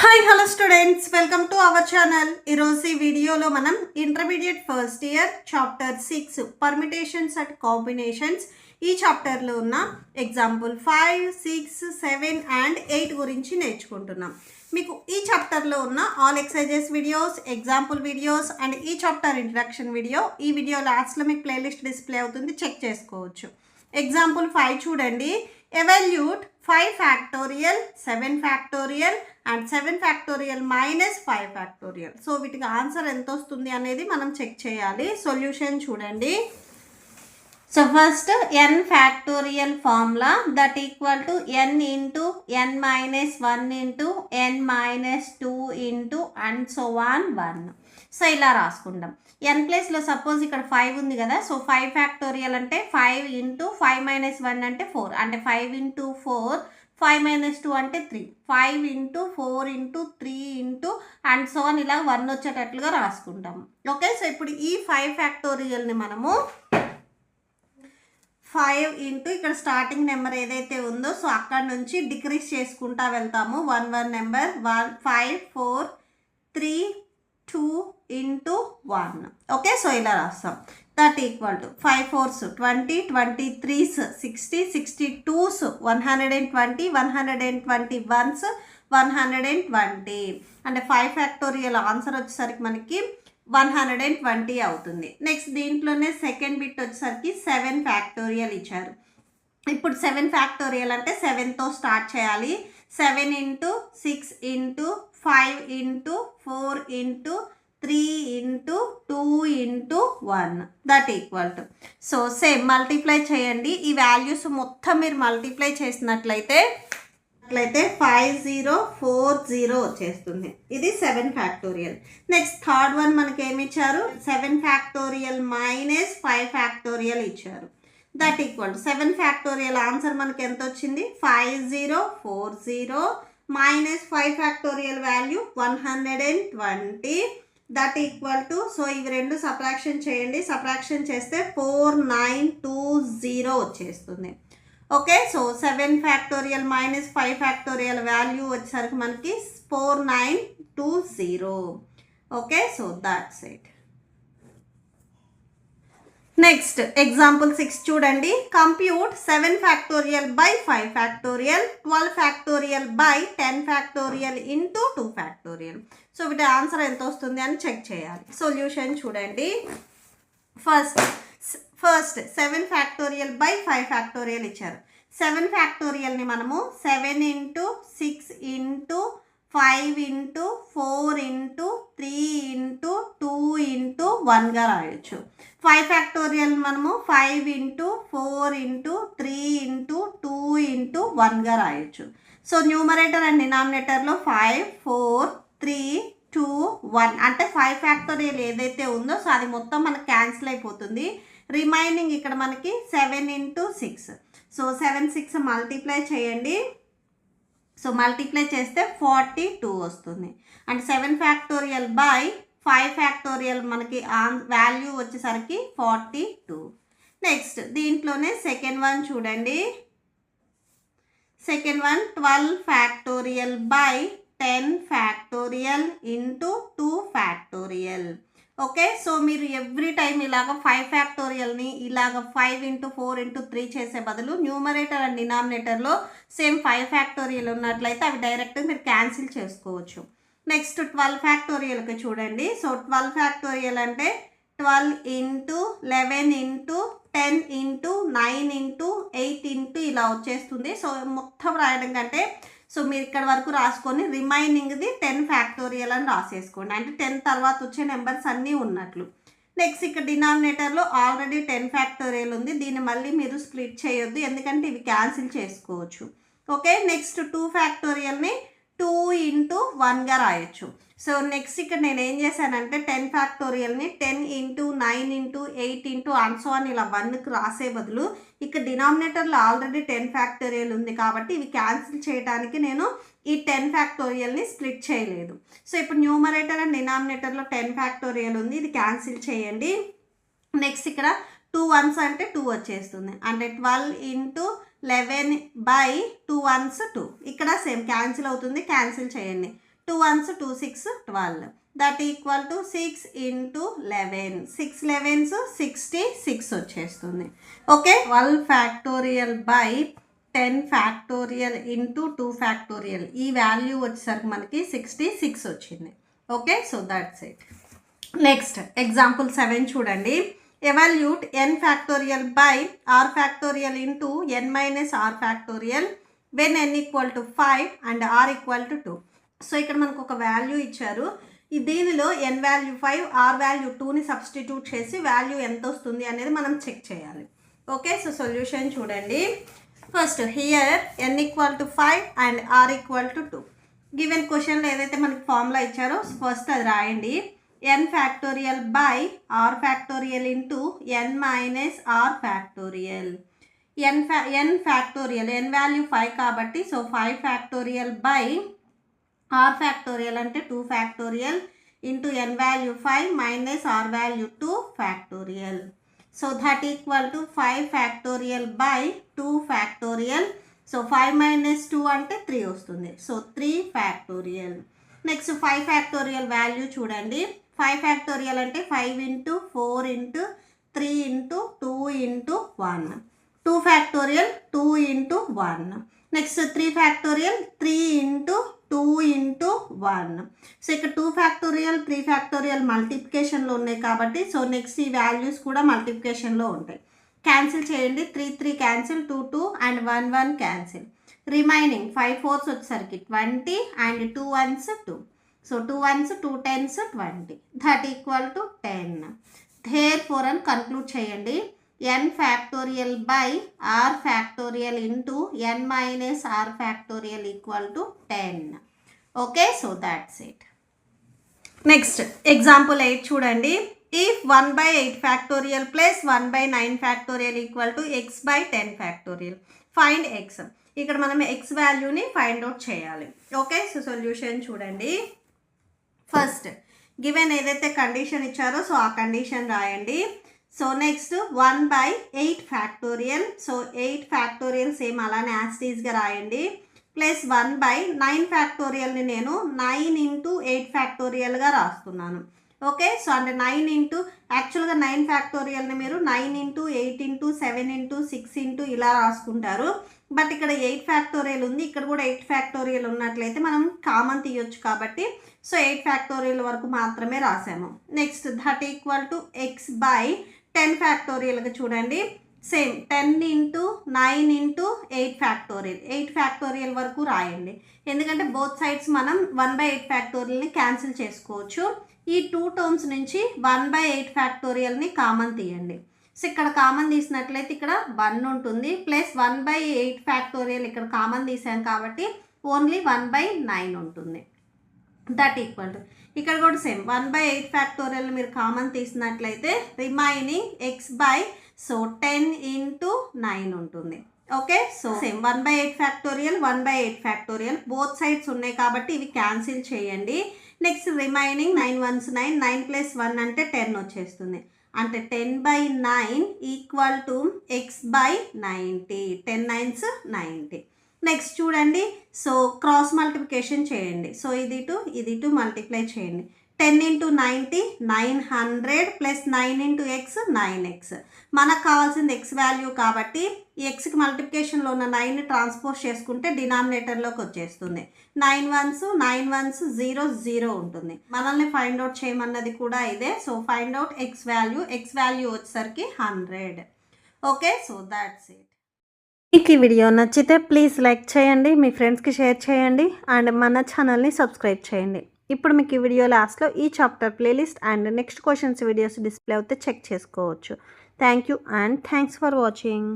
Hi hello students, welcome to our channel. ఈరోజు ఈ వీడియోలో మనం intermediate first year chapter 6 permutations and combinations ఈ చాప్టర్లో ఉన్న ఎగ్జాంపుల్ 5, 6, 7 అండ్ 8 గురించి నేర్చుకుంటున్నాం. మీకు ఈ చాప్టర్లో ఉన్న all exercises videos, example videos and ఈ చాప్టర్ ఇంట్రడక్షన్ వీడియో ఈ వీడియో లాస్ట్లో మీకు ప్లేలిస్ట్ డిస్ప్లే అవుతుంది, చెక్ చేసుకోవచ్చు. ఎగ్జాంపుల్ 5 చూడండి. Evaluate 5 factorial, 7 factorial and 7 factorial minus 5 factorial. So వీటికి ఆన్సర్ ఎంత వస్తుంది అనేది మనం చెక్ చేయాలి. సొల్యూషన్ చూడండి. So first n factorial formula that equal to n into n minus 1 into n minus 2 into and so on 1. So ఇలా రాసుకుంటాం. n ప్లేస్లో సపోజ్ ఇక్కడ 5 ఉంది కదా, సో 5 ఫ్యాక్టోరియల్ అంటే 5 ఇంటూ 5 మైనస్ 1 అంటే 4, అంటే 5 ఇంటూ 4, 5 మైనస్ 2 అంటే 3, 5 into 4 into 3 into and so అని ఇలా 1 వచ్చేటట్లుగా రాసుకుంటాము. ఓకే, సో ఇప్పుడు ఈ 5 ఫ్యాక్టోరియల్ని మనము 5 ఇంటూ ఇక్కడ స్టార్టింగ్ నెంబర్ ఏదైతే ఉందో సో అక్కడ నుంచి డిక్రీజ్ చేసుకుంటా వెళ్తాము. 1 నెంబర్ 1 5 4 3 2 ఇంటూ 1. ఓకే, సో ఇలా రాస్తాం. That equal to 5 4s 20, 23s 60, 62s 120, 121s 120. అంటే 5 ఫ్యాక్టోరియల్ ఆన్సర్ వచ్చేసరికి మనకి 120 అవుతుంది. నెక్స్ట్ దీంట్లోనే సెకండ్ బిట్ వచ్చేసరికి 7 ఫ్యాక్టోరియల్ ఇచ్చారు. ఇప్పుడు 7 ఫ్యాక్టోరియల్ అంటే 7తో స్టార్ట్ చేయాలి. 7 into 6 into 5 into 4 into 3 into 2 into 1 that equal to. So same multiply చేయండి. ఈ వాల్యూస్ మొత్తం మీరు మల్టిప్లై చేసినట్లయితే 5040 వచ్చేస్తుంది. ఇది 7 ఫ్యాక్టోరియల్. నెక్స్ట్ థర్డ్ వన్ మనకి ఏమి ఇచ్చారు? 7 ఫ్యాక్టోరియల్ మైనస్ 5 ఫ్యాక్టోరియల్ ఇచ్చారు. దట్ ఈక్వల్ 7 ఫ్యాక్టోరియల్ ఆన్సర్ మనకి ఎంత వచ్చింది? 5040 minus 5 factorial value 120 that equal to. So ఇవి రెండు సబ్ట్రాక్షన్ చేయండి. సబ్ట్రాక్షన్ చేస్తే 4920 వచ్చేస్తుంది. Okay, so 7 factorial minus 5 factorial value వచ్చేసరికి మనకి 4920. Okay, so that's it. Next example 6 చూడండి. Compute 7 factorial by 5 factorial, 12 factorial by 10 factorial into 2 factorial. So వీటి answer ఎంత వస్తుంది అని చెక్ చేయాలి. సొల్యూషన్ చూడండి. ఫస్ట్ 7 ఫ్యాక్టోరియల్ బై 5 ఫ్యాక్టోరియల్ ఇచ్చారు. 7 ఫ్యాక్టోరియల్ని మనము 7 into 6 into 5 into 4 into 3 into 2 into 1గా రాయొచ్చు. 5 ఫ్యాక్టోరియల్ మనము 5 ఇంటూ 4 ఇంటూ 3 ఇంటూ 2 ఇంటూ 1గా రాయొచ్చు. సో న్యూమరేటర్ అండ్ డినామినేటర్లో 5 4 3 2 1 అంటే 5 ఫ్యాక్టోరియల్ ఏదైతే ఉందో సో అది మొత్తం మనకు క్యాన్సిల్ అయిపోతుంది. రిమైనింగ్ ఇక్కడ మనకి 7 ఇంటూ 6. సో 7 6 మల్టిప్లై చేయండి. సో మల్టిప్లై చేస్తే 42 వస్తుంది. అంటే 7 ఫ్యాక్టోరియల్ బై 5 ఫ్యాక్టోరియల్ మనకి వాల్యూ వచ్చేసరికి 42. నెక్స్ట్ దీంట్లోనే సెకండ్ వన్ చూడండి. Second one 12 factorial by 10 factorial into 2 factorial. Okay, so మీరు ఎవ్రీ టైం ఇలాగ 5 ఫ్యాక్టోరియల్ని ఇలాగ 5 ఇంటూ 4 ఇంటూ 3 చేసే బదులు న్యూమరేటర్ అండ్ డినామినేటర్లో సేమ్ 5 ఫ్యాక్టోరియల్ ఉన్నట్లయితే అవి డైరెక్ట్ మీరు క్యాన్సిల్ చేసుకోవచ్చు. నెక్స్ట్ 12 ఫ్యాక్టోరియల్కి చూడండి. సో 12 ఫ్యాక్టోరియల్ అంటే 12 into 11 into 10 into 9 into 8 into ఇలా వచ్చేస్తుంది. సో మొత్తం రాయడం కంటే సో మీరు ఇక్కడ వరకు రాసుకొని రిమైనింగ్ది 10 ఫ్యాక్టోరియల్ అని రాసేసుకోండి. అంటే 10 తర్వాత వచ్చే నెంబర్స్ అన్నీ ఉన్నట్లు. నెక్స్ట్ ఇక్కడ డినామినేటర్లో ఆల్రెడీ 10 ఫ్యాక్టోరియల్ ఉంది. దీన్ని మళ్ళీ మీరు స్ప్లిట్ చేయొద్దు, ఎందుకంటే ఇవి క్యాన్సిల్ చేసుకోవచ్చు. ఓకే, నెక్స్ట్ 2 ఫ్యాక్టోరియల్ని 2 ఇంటూ 1గా రాయొచ్చు. సో నెక్స్ట్ ఇక్కడ నేను ఏం చేశానంటే 10 ఫ్యాక్టోరియల్ని 10 ఇంటూ 9 ఇంటూ 8 ఇంటూ సో అని ఇలా 1కి రాసే బదులు ఇక్కడ డినామినేటర్లో ఆల్రెడీ 10 ఫ్యాక్టోరియల్ ఉంది కాబట్టి ఇవి క్యాన్సిల్ చేయడానికి నేను ఈ 10 ఫ్యాక్టోరియల్ని స్ప్లిట్ చేయలేదు. సో ఇప్పుడు న్యూమరేటర్ అండ్ డినామినేటర్లో 10 ఫ్యాక్టోరియల్ ఉంది, ఇది క్యాన్సిల్ చేయండి. నెక్స్ట్ ఇక్కడ 2 1s అంటే 2 వచ్చేస్తుంది. అంటే 12 ఇంటూ 11 బై 2 1s 2. ఇక్కడ సేమ్ క్యాన్సిల్ అవుతుంది, క్యాన్సిల్ చేయండి. 2 ones 2 6 12, that equal to 6 into 11, 6 11s 66 వచ్చేస్తుంది. Okay, 12 factorial by 10 factorial into 2 factorial, ఈ వాల్యూ వచ్చేసరికి మనకి 66 వచ్చింది. Okay, so that's it. Next example 7 చూడండి. Evaluate n factorial by r factorial into n minus r factorial when n equal to 5 and r equal to 2. So ఇక్కడ మనకు ఒక value ఇచ్చారు. దీనిలో n వాల్యూ 5, r వాల్యూ 2ని substitute చేసి value ఎంత వస్తుంది అనేది మనం చెక్ చేయాలి. ఓకే, సో సొల్యూషన్ చూడండి. First here n equal to 5 and r equal to 2. Given క్వశ్చన్లో ఏదైతే మనకి ఫార్ములా ఇచ్చారో ఫస్ట్ అది రాయండి. n factorial by r factorial into n minus r factorial. n factorial, n value 5 కాబట్టి so 5 factorial by r factorial అంటే 2 factorial into n value 5 minus r value 2 factorial. So that equal to 5 factorial by 2 factorial. So 5 minus 2 అంటే 3 వస్తుంది. So 3 factorial. Next 5 factorial value చూడండి. 5 factorial అంటే 5 into 4 into 3 into 2 into 1. 2 factorial 2 into 1. Next 3 factorial 3 into 2 into 1. So ఇక్కడ 2 factorial 3 factorial మల్టిప్లికేషన్లో ఉన్నాయి కాబట్టి so next ఈ values కూడా మల్టిప్లికేషన్లో ఉంటాయి. క్యాన్సిల్ చేయండి. 3 3 cancel, 2 2 and 1 1 cancel. Remaining 5 4s వచ్చేసరికి 20 and 2 1s 2. So 2 1s 2 10s 20, that equal to 10. థేర్ఫోర్ అని కన్క్లూడ్ చేయండి. n factorial by r factorial into n minus r factorial equal to 10. Okay, so that's it. Next example 8 చూడండి. If 1/8 factorial plus 1/9 factorial equal to x by 10 factorial, find x. ఇక్కడ మనం x వాల్యూని find out చేయాలి. Okay, so solution చూడండి. First given ఏదైతే condition ఇచ్చారో so ఆ condition రాయండి. So next 1/8 factorial, so 8 factorial same అలానే యాస్టీస్గా రాయండి. ప్లస్ 1/9 ఫ్యాక్టోరియల్ని నేను 9 ఇంటూ 8 ఫ్యాక్టోరియల్గా రాస్తున్నాను. ఓకే, సో అంటే 9 ఇంటూ యాక్చువల్గా 9 ఫ్యాక్టోరియల్ని మీరు 9 ఇంటూ 8 ఇంటూ 7 ఇంటూ 6 ఇంటూ ఇలా రాసుకుంటారు. బట్ ఇక్కడ 8 ఫ్యాక్టోరియల్ ఉంది, ఇక్కడ కూడా 8 ఫ్యాక్టోరియల్ ఉన్నట్లయితే మనం కామన్ తీయొచ్చు కాబట్టి సో 8 ఫ్యాక్టోరియల్ వరకు మాత్రమే రాసాము. Next that equal to x by 10 ఫ్యాక్టోరియల్గా చూడండి. Same 10 into 9 into 8 factorial, 8 factorial వరకు రాయండి. ఎందుకంటే బోత్ సైడ్స్ మనం 1/8 ఫ్యాక్టోరియల్ని క్యాన్సిల్ చేసుకోవచ్చు. ఈ 2 టర్మ్స్ నుంచి 1/8 ఫ్యాక్టోరియల్ని కామన్ తీయండి. సో ఇక్కడ కామన్ తీసినట్లయితే ఇక్కడ 1 ఉంటుంది, ప్లస్ 1/8 ఫ్యాక్టోరియల్ ఇక్కడ కామన్ తీసాం కాబట్టి ఓన్లీ 1/9 ఉంటుంది. దట్ ఈక్వల్ టు ఇక్కడ కూడా సేమ్ 1/8 ఫ్యాక్టోరియల్ మీరు కామన్ తీసినట్లయితే remaining x by so 10 into 9 ఉంటుంది. Okay, so same 1/8 factorial 1/8 factorial both sides ఉన్నాయి కాబట్టి ఇవి క్యాన్సిల్ చేయండి. నెక్స్ట్ రిమైనింగ్ 9 1s 9, 9 ప్లస్ 1 అంటే 10 వచ్చేస్తుంది. అంటే 10/9 equal to x by 90, 10 9s 90. Next చూడండి, సో క్రాస్ మల్టిప్లికేషన్ చేయండి. సో ఇది టు మల్టిప్లై చేయండి. 10 into 90 900 plus 9 into X 9x. మనకు కావాల్సింది ఎక్స్ వాల్యూ కాబట్టి ఈ ఎక్స్కి మల్టిప్లికేషన్లో ఉన్న 9ని ట్రాన్స్పోజ్ చేసుకుంటే డినామినేటర్లోకి వచ్చేస్తుంది. 9 1s 0 0 ఉంటుంది. మనల్ని ఫైండ్ అవుట్ చేయమన్నది కూడా ఇదే. So find out X value వచ్చేసరికి 100. Okay, so that's it. మీకు ఈ వీడియో నచ్చితే ప్లీజ్ లైక్ చేయండి, మీ ఫ్రెండ్స్కి షేర్ చేయండి అండ్ మన ఛానల్ని సబ్స్క్రైబ్ చేయండి. ఇప్పుడు మీకు ఈ వీడియో లాస్ట్లో ఈ chapter playlist and next questions videos display అవుతే చెక్ చేసుకోవచ్చు. Thank you and thanks for watching.